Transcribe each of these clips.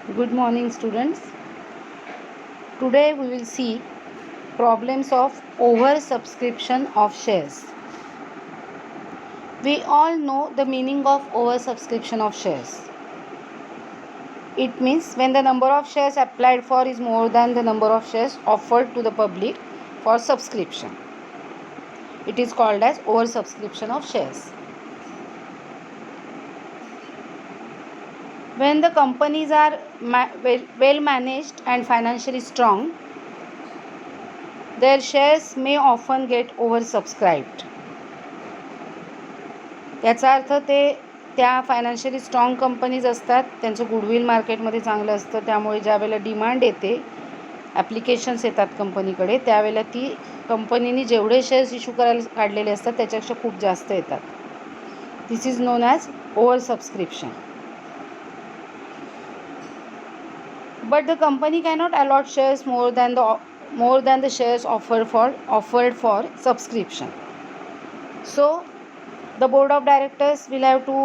Good morning, students. Today we will see problems of oversubscription of shares. We all know the meaning of oversubscription of shares. It means when the number of shares applied for is more than the number of shares offered to the public for subscription. It is called as oversubscription of shares. When the companies are well managed and financially strong, their shares may often get oversubscribed. याचा अर्थ ते त्या financially strong companies असतात, त्यांचं goodwill मार्केटमध्ये चांगलं असतं, त्यामुळे ज्यावेळेला डिमांड येते, ॲप्लिकेशन्स येतात कंपनीकडे, त्यावेळेला ती कंपनीने जेवढे शेअर्स इश्यू करायला काढलेले असतात त्याच्यापेक्षा खूप जास्त येतात. This is known as over subscription. But the company cannot allot shares more than the shares offered for subscription. So the board of directors will have to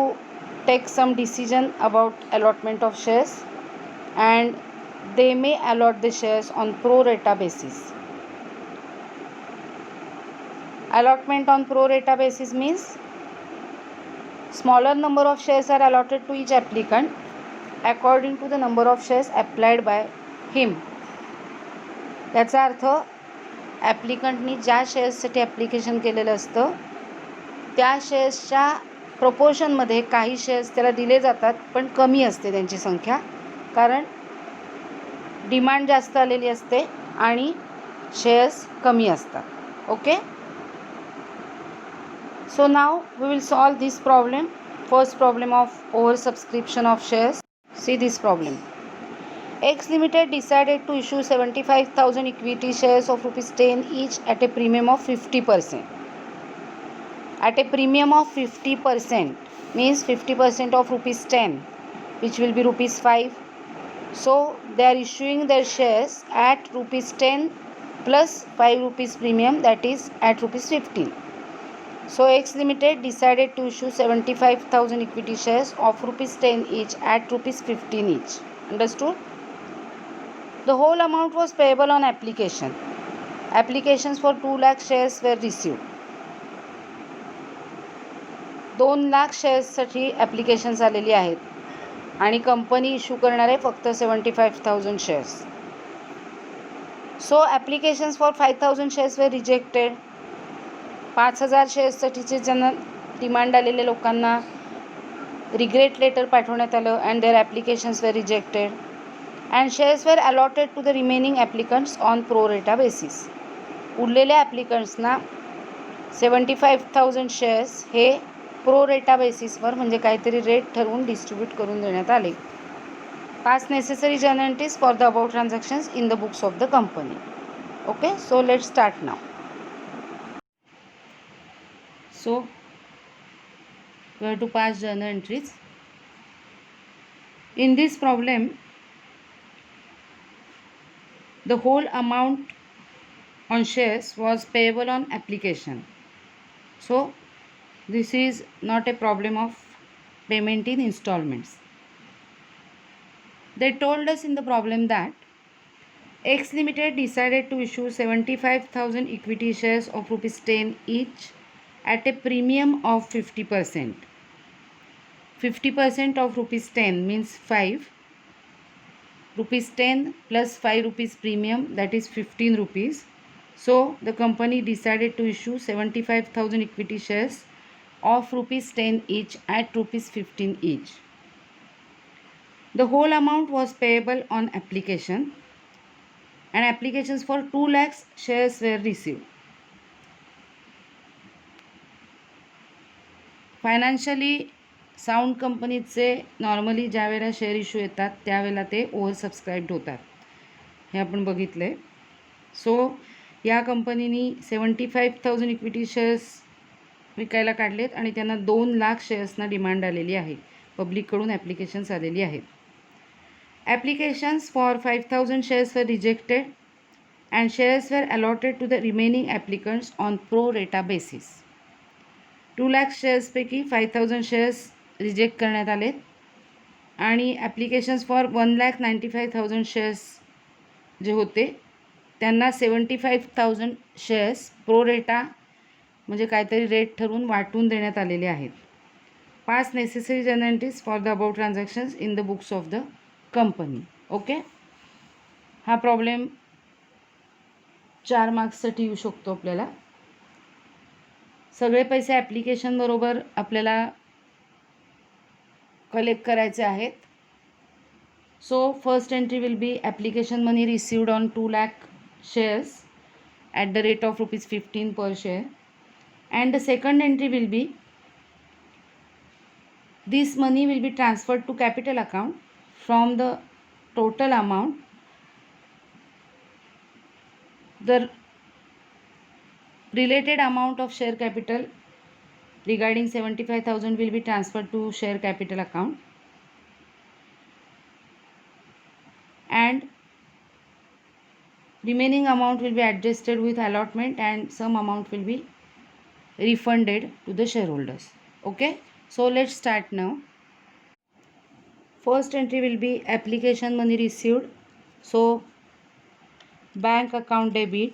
take some decision about allotment of shares, and they may allot the shares on pro rata basis. Allotment on pro rata basis means smaller number of shares are allotted to each applicant according to the number of shares applied by him. याचा अर्थ ॲप्लिकंटनी ज्या शेअर्ससाठी application केलेलं असतं त्या शेअर्सच्या प्रपोर्शनमध्ये काही shares त्याला दिले जातात, पण कमी असते त्यांची संख्या, कारण डिमांड जास्त आलेली असते आणि शेअर्स कमी असतात. Okay, so now we will solve this problem. First problem of over subscription of shares. See this problem. X Limited decided to issue 75,000 equity shares of ₹10 each at a premium of 50%. At a premium of 50% means 50% of ₹10, which will be ₹5. So they are issuing their shares at ₹10 plus ₹5 premium, that is at ₹15. So X Limited decided to issue 75,000 equity shares of ₹10 each at ₹15 each. Understood? The whole amount was payable on application. Applications for 2 lakh shares were received. 2 lakh शेअर्ससाठी applications आलेली आहेत आणि company issue करणार आहे फक्त 75,000 shares. So applications for 5,000 shares were rejected. 5,000 शेअर्ससाठीचे ज्यांना demand आलेल्या लोकांना रिग्रेट लेटर पाठवण्यात आलं and their applications were rejected and shares were allotted to the remaining applicants on pro rata basis. उरलेल्या ॲप्लिकंट्सना 75,000 शेअर्स हे प्रो रेटा बेसिसवर म्हणजे काहीतरी रेट ठरवून डिस्ट्रीब्यूट करून देण्यात आले. पास necessary journal entries for the about transactions in the books of the company. Okay, so let start now. So we have to pass journal entries. In this problem, the whole amount on shares was payable on application. So this is not a problem of payment in installments. They told us in the problem that X Limited decided to issue 75,000 equity shares of ₹10 each at a premium of 50%. 50% of ₹10 means 5. ₹10 plus ₹5 premium, that is ₹15. So the company decided to issue 75,000 equity shares of ₹10 each at ₹15 each. The whole amount was payable on application and applications for 2 lakhs shares were received. Financially sound कंपनीचे normally ज्या वेळेला share issue येतात त्यावेळेला ते over सबस्क्राईब्ड होतात, हे आपण बघितलं आहे. सो या कंपनीनी 75,000 इक्विटी शेअर्स विकायला काढलेत आणि त्यांना 2 लाख शेअर्सना डिमांड आलेली आहे, पब्लिककडून ॲप्लिकेशन्स आलेली आहेत. Applications for 5,000 shares were rejected and shares were allotted to the remaining applicants on pro rata basis. 2 lakh शेअर्सपैकी 5,000 शेअर्स रिजेक्ट करण्यात आलेत आणि ॲप्लिकेशन्स फॉर 1,95,000 शेअर्स जे होते त्यांना 75,000 शेअर्स प्रो रेटा म्हणजे काहीतरी रेट ठरवून वाटून देण्यात आलेले आहेत. पास necessary generalities for the about transactions in the books of the company. Okay, हा प्रॉब्लेम 4 मार्क्ससाठी येऊ शकतो आपल्याला. सगळे पैसे ॲप्लिकेशन बरोबर आपल्याला कलेक्ट करायचे आहेत. So first entry will B application money received on 2 lakh shares at the rate of ₹15 per share, and the second entry will be this money will be transferred to capital account from the total amount. The related amount of share capital regarding 75,000 will be transferred to share capital account, and remaining amount will be adjusted with allotment and some amount will be refunded to the shareholders. Okay, so let's start now. First entry will be application money received. So bank account debit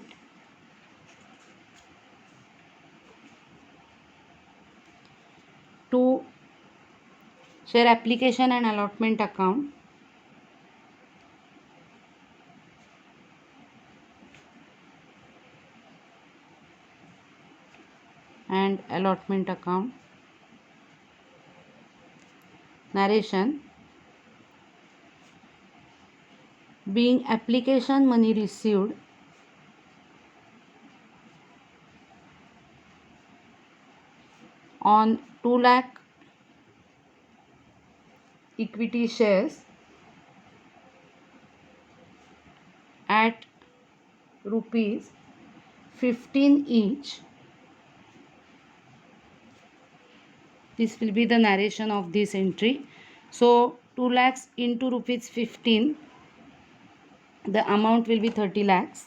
to share application and allotment account, and allotment account. Narration: being application money received on 2 lakh equity shares at ₹15 each. This will be the narration of this entry. So 2 lakhs into ₹15, the amount will be 30 lakhs.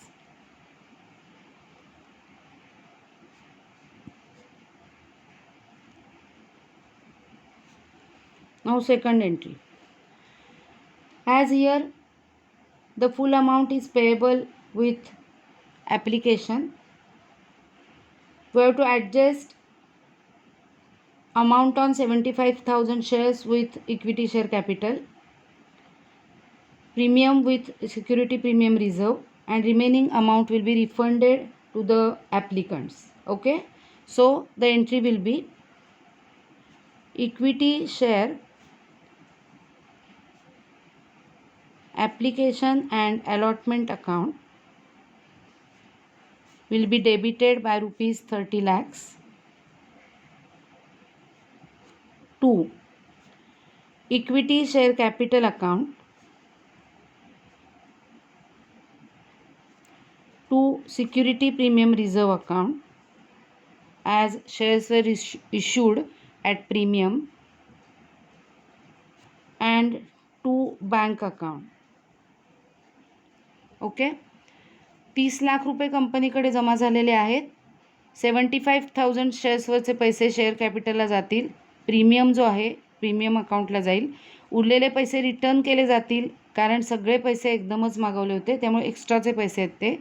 Now second entry. As here the full amount is payable with application, we have to adjust amount on 75,000 shares with equity share capital, premium with security premium reserve, and remaining amount will be refunded to the applicants. Okay, so the entry will be equity share application and allotment account will be debited by ₹30 lakhs to equity share capital account to security premium reserve account as shares were issued at premium, and to bank account. Okay, 30 lakh रुपये कंपनीकडे जमा झालेले आहेत. 75,000 शेअर्सवरचे पैसे share कॅपिटलला जातील. Premium जो आहे premium अकाउंटला जाईल. उरलेले पैसे रिटर्न केले जातील कारण सगळे पैसे एकदमच मागवले होते, त्यामुळे एक्स्ट्राचे पैसे आहेत ते.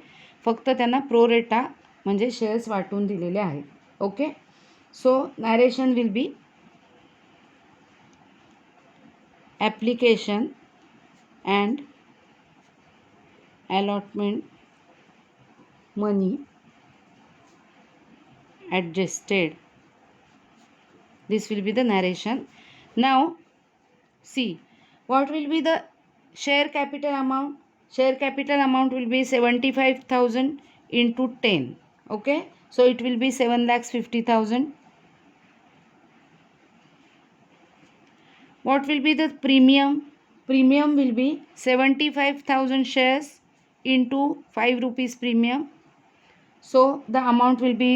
फक्त त्यांना प्रो रेटा म्हणजे शेअर्स वाटून दिलेले आहेत. Okay, so narration will be application and allotment money adjusted. This will be the narration. Now see what will be the share capital amount. Share capital amount will be 75,000 into 10. Okay, so it will be 7,50,000. What will be the premium? Premium will be 75,000 shares into ₹5 premium. So the amount will be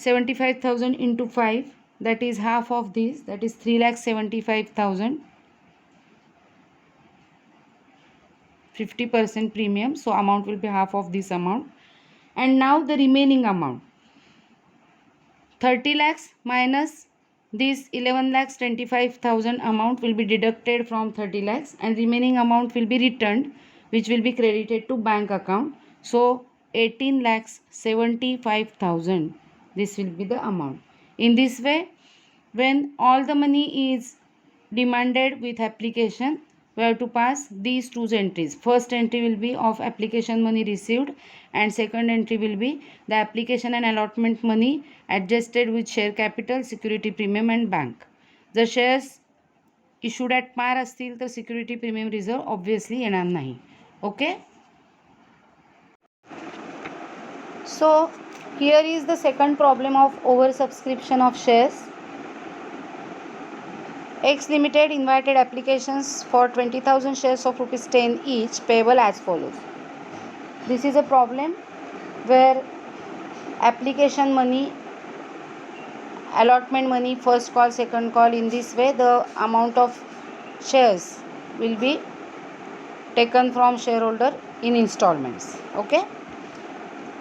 75,000 into 5, that is half of this, that is 3,75,000. 50% premium, so amount will be half of this amount. And now the remaining amount, 30 lakhs minus this 11,25,000 amount will be deducted from 30 lakhs and remaining amount will be returned, which will be credited to bank account. So 18,75,000, this will be the amount. In this way, when all the money is demanded with application, we have to pass these two entries. First entry will be of application money received and second entry will be the application and allotment money adjusted with share capital, security premium and bank. जर shares issued at पार असतील तर security premium reserve obviously येणार नाही. Okay, so here is the second problem of over subscription of shares. X Limited invited applications for 20,000 shares of rupees 10 each payable as follows. This is a problem where application money, allotment money, first call, second call, in this way the amount of shares will be taken from shareholder in installments. Okay,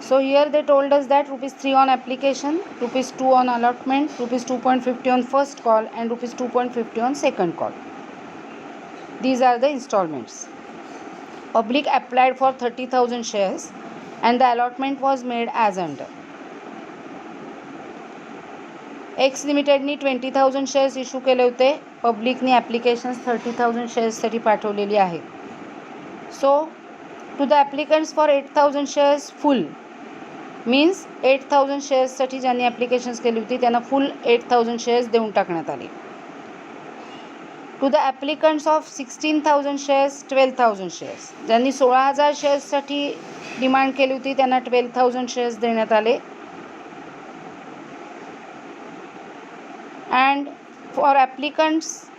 so here they told us that rupees 3 on application, rupees 2 on allotment, rupees 2.50 on first call and rupees 2.50 on second call. These are the installments. Public applied for 30,000 shares and the allotment was made as under. X लिमिटेडनी 20,000 shares issue केले होते. पब्लिकनी applications 30,000 शेअर्ससाठी पाठवलेली आहेत. So to the applicants for 8,000 shares full means 8,000 शेअर्ससाठी ज्यांनी applications केली होती त्यांना फुल 8,000 शेअर्स देऊन टाकण्यात आले. To the applicants of 16,000 shares 12,000 shares, ज्यांनी 16,000 शेअर्ससाठी डिमांड केली होती त्यांना 12,000 शेअर्स देण्यात आले. And for applicants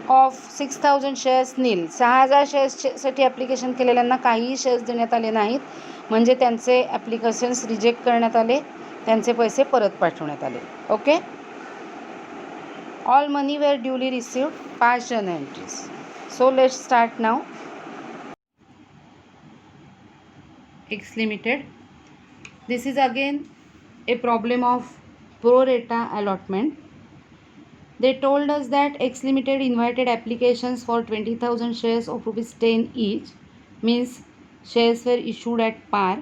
of 6,000 shares nil, 6,000 शेअर्ससाठी ॲप्लिकेशन केलेल्यांना काहीही शेअर्स देण्यात आले नाहीत, म्हणजे त्यांचे ॲप्लिकेशन्स रिजेक्ट करण्यात आले, त्यांचे पैसे परत पाठवण्यात आले. Okay, all money were duly received, 5 journal entries. So let's start now. X Limited, this is again a problem of pro rata allotment. They told us that X Limited invited applications for 20,000 shares of rupees 10 each, means shares were issued at par,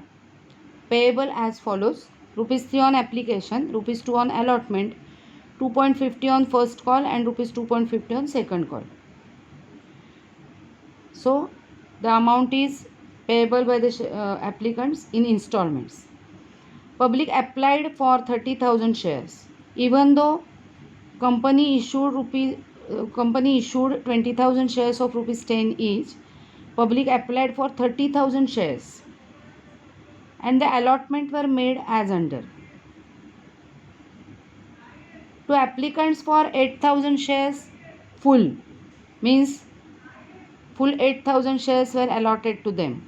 payable as follows: rupees 3 on application, rupees 2 on allotment, 2.50 on first call and rupees 2.50 on second call. So the amount is payable by the applicants in installments. Public applied for 30,000 shares. Even though company issued 20,000 shares of rupees 10 each, public applied for 30,000 shares and the allotment were made as under. To applicants for 8,000 shares full means full 8,000 shares were allotted to them.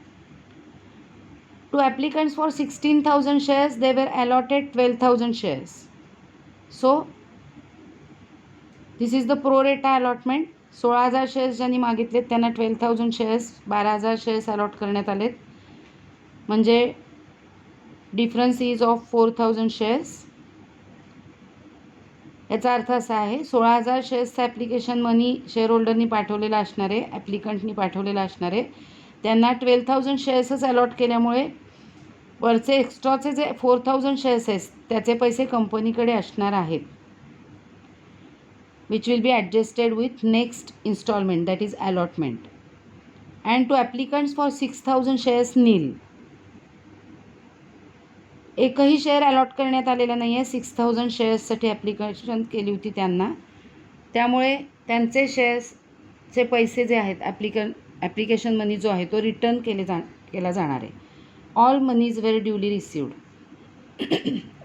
To applicants for 16,000 shares they were allotted 12,000 shares. So this is the pro rata allotment. 16,000 shares ज्यांनी मागितलेत त्यांना 12,000 shares, 12,000 shares allot करण्यात आलेत, म्हणजे difference is of 4,000 shares. याचा अर्थ असा आहे 16,000 शेअर्सचं application money शेअरहोल्डरनी पाठवलेलं असणार आहे, ॲप्लिकंटनी पाठवलेलं असणार आहे, त्यांना 12,000 शेअर्सच अलॉट केल्यामुळे वरचे एक्स्ट्राचे जे 4,000 शेअर्स आहेत त्याचे पैसे कंपनीकडे असणार आहेत, which will be adjusted with next installment, that is allotment. And to applicants for 6,000 shares nil, एकही शेअर अलॉट करण्यात आलेला नाही आहे. 6,000 शेअर्ससाठी ॲप्लिकेशन केली होती त्यांना, त्यामुळे त्यांचे शेअर्सचे पैसे जे आहेत ॲप्लिकेशन मनी जो आहे तो रिटर्न केला जाणार आहे. All monies were duly received.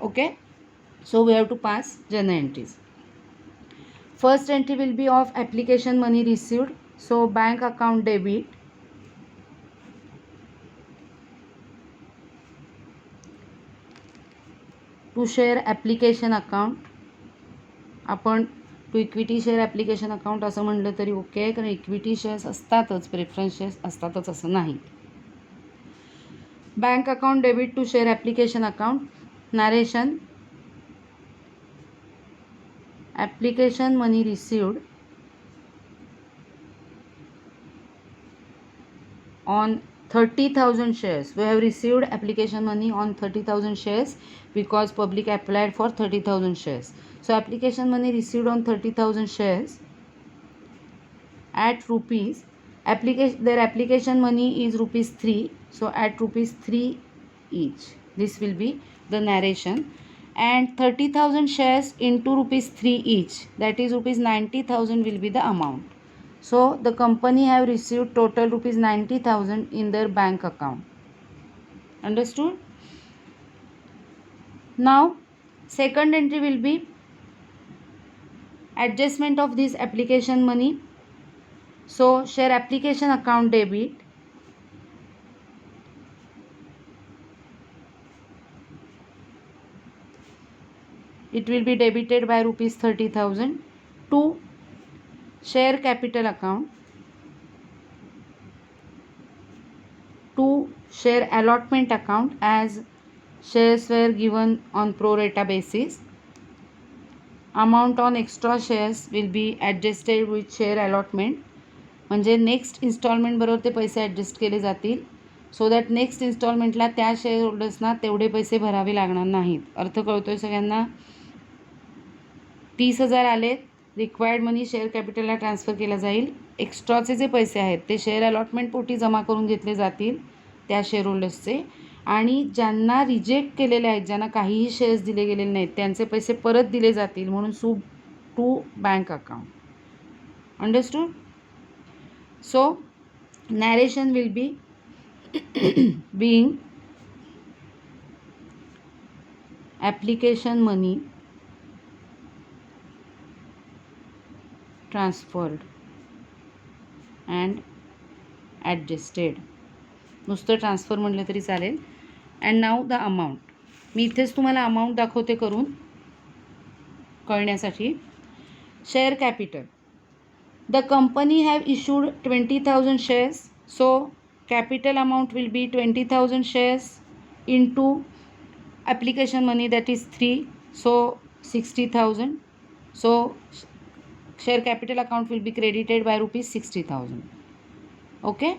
Okay, so we have to pass journal entries. First entry will be of application money received. So bank account debit, to share application account. आपण to equity share application account असं म्हणलं तरी okay आहे, कारण equity shares असतातच, preference shares असतातच असं नाही. Bank account debit to share application account. Narration application money received on 30,000 shares. We have received application money on 30,000 shares because public applied for 30,000 shares. So application money received on 30,000 shares at rupees, their application money is rupees 3, so at rupees 3 each. This will be the narration. And 30,000 shares into rupees 3 each, that is rupees 90,000 will be the amount. So the company have received total rupees 90,000 in their bank account. Understood? Now second entry will be adjustment of this application money. So share application account debit, it will be debited by rupees 30,000 to share capital account, to share allotment account as shares were given on pro rata basis. Amount on extra shares will be adjusted with share allotment, म्हणजे next instalment बरोबर ते पैसे adjust केले जातील, so that next इन्स्टॉलमेंटला त्या share होल्डर्सना तेवढे पैसे भरावे लागणार नाहीत. अर्थ कळतो आहे सगळ्यांना? 30,000 आले, रिक्वायर्ड मनी शेअर कॅपिटलला ट्रान्सफर केला जाईल. एक्स्ट्राचे जे पैसे आहेत ते शेअर अलॉटमेंट पोटी जमा करून घेतले जातील त्या शेअर होल्डर्सचे, आणि ज्यांना रिजेक्ट केलेले आहेत, ज्यांना काहीही शेअर्स दिले गेलेले नाहीत, त्यांचे पैसे परत दिले जातील म्हणून सूब to bank account. Understood? So narration will be being application money transferred and adjusted. नुसतं ट्रान्सफर म्हटलं तरी चालेल. And now the amount. मी इथेच तुम्हाला अमाऊंट दाखवते करून कळण्यासाठी. Share capital. The company have issued 20,000 shares, so capital amount will be 20,000 shares into application money, that is 3, so 60,000. So share capital account will be credited by rupees 60,000. Okay.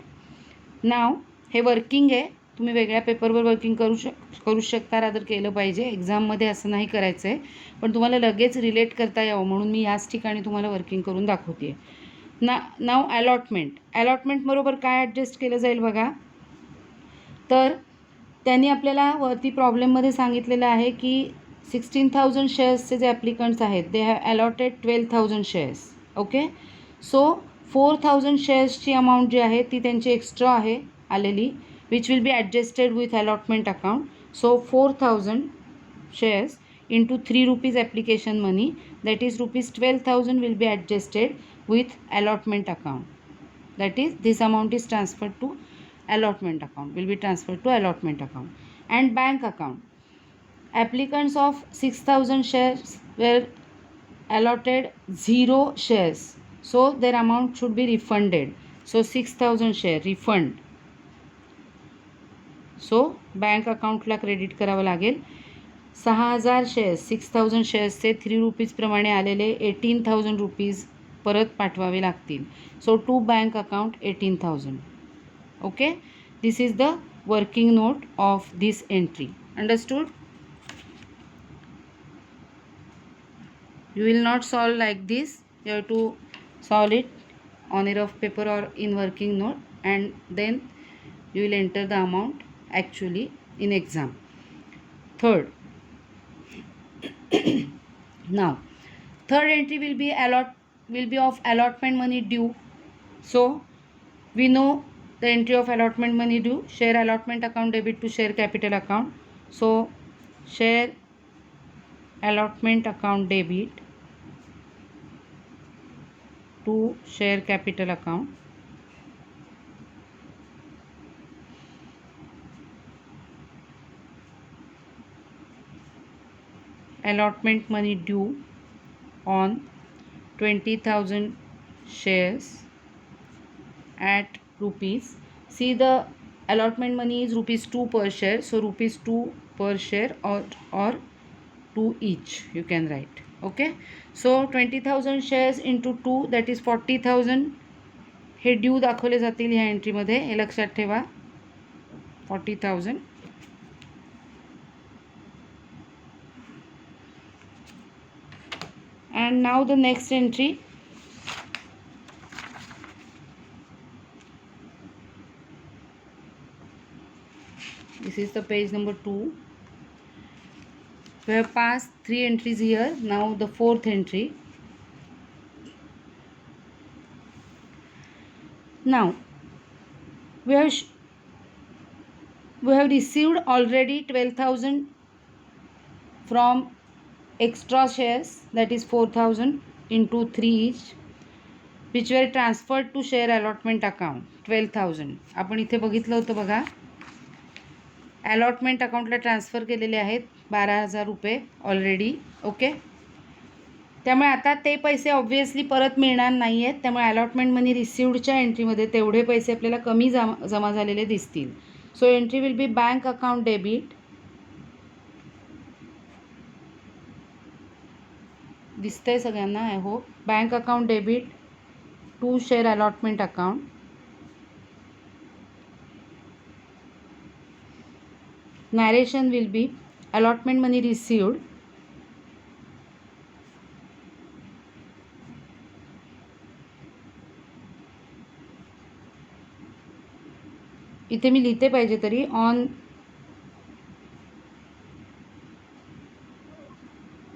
Now hey working आहे, तुम्ही वेगळ्या पेपरवर working करू शकता, rather केलं पाहिजे. एक्झाममध्ये असं नाही करायचं आहे, पण तुम्हाला लगेच रिलेट करता यावं म्हणून मी याच ठिकाणी तुम्हाला वर्किंग करून दाखवते आहे. नाव अलॉटमेंट. अलॉटमेंटबरोबर काय ॲडजस्ट केलं जाईल बघा. तर त्यांनी आपल्याला वरती प्रॉब्लेममध्ये सांगितलेलं आहे की 16,000 शेअर्सचे जे ॲप्लिकंट्स आहेत they have allotted 12,000 shares. Okay. So 4,000 शेअर्सची अमाऊंट जी आहे ती त्यांची एक्स्ट्रा आहे आलेली, which will be adjusted with allotment account. So 4,000 shares into 3 rupees application money, that is rupees 12,000 will be adjusted with allotment account. That is, this amount is transferred to allotment account, will be transferred to allotment account. And bank account. Applicants of 6,000 shares were allotted 0 shares, so their amount should be refunded. So 6,000 share refund. So bank accountला credit करावं लागेल. 6,000 shares, 6,000 शेअर्सचे 3 rupees प्रमाणे आलेले 18,000 rupees परत पाठवावे लागतील. So to bank account 18,000. Okay. This is the working note of this entry. Understood? You will not solve like this. You have to solve it on a rough paper or in working note, and then you will enter the amount actually in exam. Third. Now third entry will be of allotment money due. So we know the entry of allotment money due. Share allotment account debit to share capital account. So share allotment account debit to share capital account. Allotment money due on 20,000 shares at rupees. See, the allotment money is rupees 2 per share, so rupees 2 per share or 2 each you can write. Okay. So 20,000 shares into 2 that is 40,000 हे due दाखवले जातील ह्या एंट्रीमध्ये, हे लक्षात ठेवा. 40,000. And now the next entry. This is the page number 2. We have passed 3 entries here. Now the 4th entry. Now we have received already 12,000 from extra shares, that is 4,000 into 3 each, which were transferred to share allotment account. 12,000 आपण इथे बघितलं होतं बघा, allotment अकाउंटला transfer केलेले आहेत 12,000 रुपये already. Okay. त्यामुळे आता ते पैसे ऑब्व्हियसली परत मिळणार नाही आहेत. त्यामुळे अलॉटमेंट मनी रिसिव्डच्या एंट्रीमध्ये तेवढे पैसे आपल्याला कमी जमा झालेले दिसतील. So entry will be bank account debit. दिसतंय सगळ्यांना I hope. Bank account debit to share allotment account. Narration will be allotment money received इथे मी लिहिते पाहिजे तरी ऑन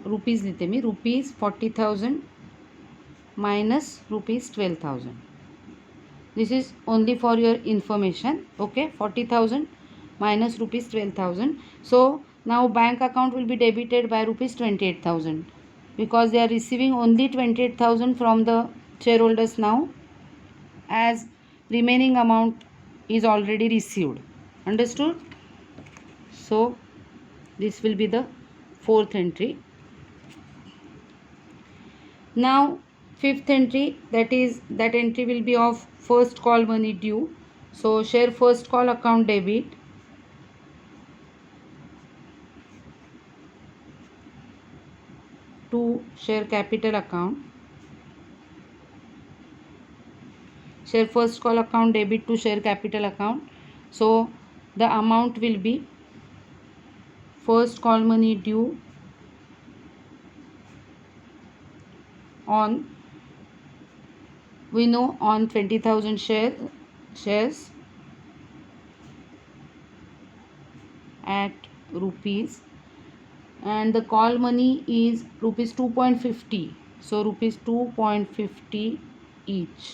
रुपीज लिहिते मी. Rupees 40,000 minus rupees 12,000. This is only for your information. Okay. 40,000 minus rupees 12,000. So now bank account will be debited by rupees 28,000 because they are receiving only 28,000 from the shareholders now, as remaining amount is already received. Understood? So this will be the 4th entry. Now 5th entry, that entry will be of first call money due. So share first call account debit to share capital account. Share first call account debit to share capital account. So the amount will be first call money due on, we know, on 20,000 shares at rupees, and the call money is rupees 2.50. So rupees 2.50 each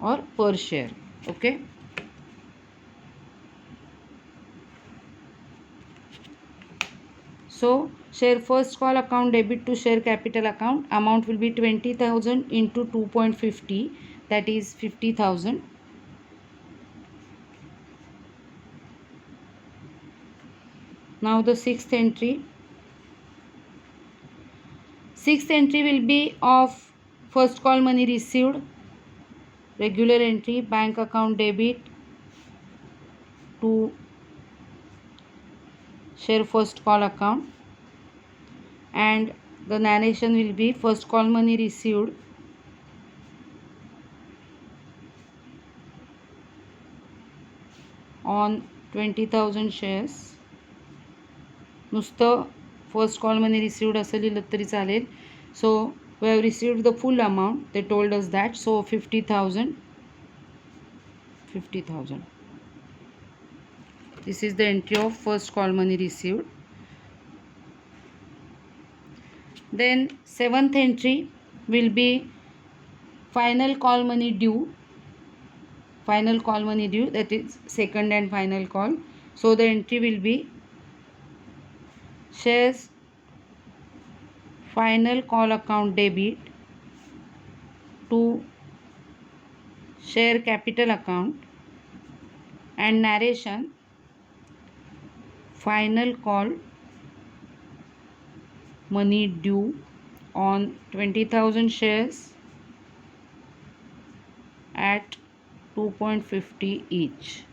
or per share. Okay. So share first call account debit to share capital account. Amount will be 20,000 into 2.50, that is 50,000. Now the 6th entry. 6th entry will be of first call money received, regular entry, bank account debit to share first call account, and the narration will be first call money received on 20,000 shares. नुसतं first call money received असं लिहिलं तरी चालेल. So we have received the full amount, they told us that. So 50,000. This is the entry of first call money received. Then 7th entry will be final call money due. Final call money due, that is second and final call. So the entry will be shares final call account debit to share capital account, and narration final call money due on 20,000 shares at 2.50 each.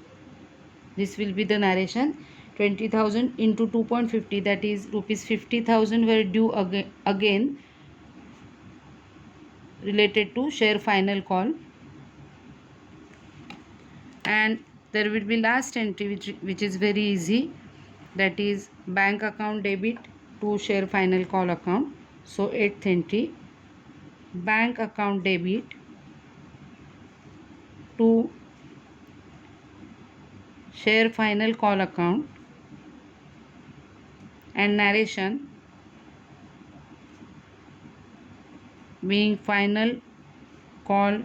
This will be the narration. 20,000 into 2.50, that is rupees 50,000 were due again related to share final call. And there will be last entry which is very easy, that is bank account debit to share final call account. So 8th entry, bank account debit to share final call account, and narration being final call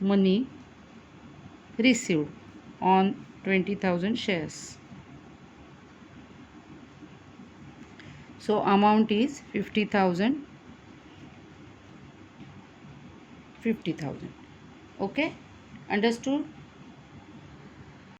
money received on 20,000 shares. So amount is 50,000. Okay, understood?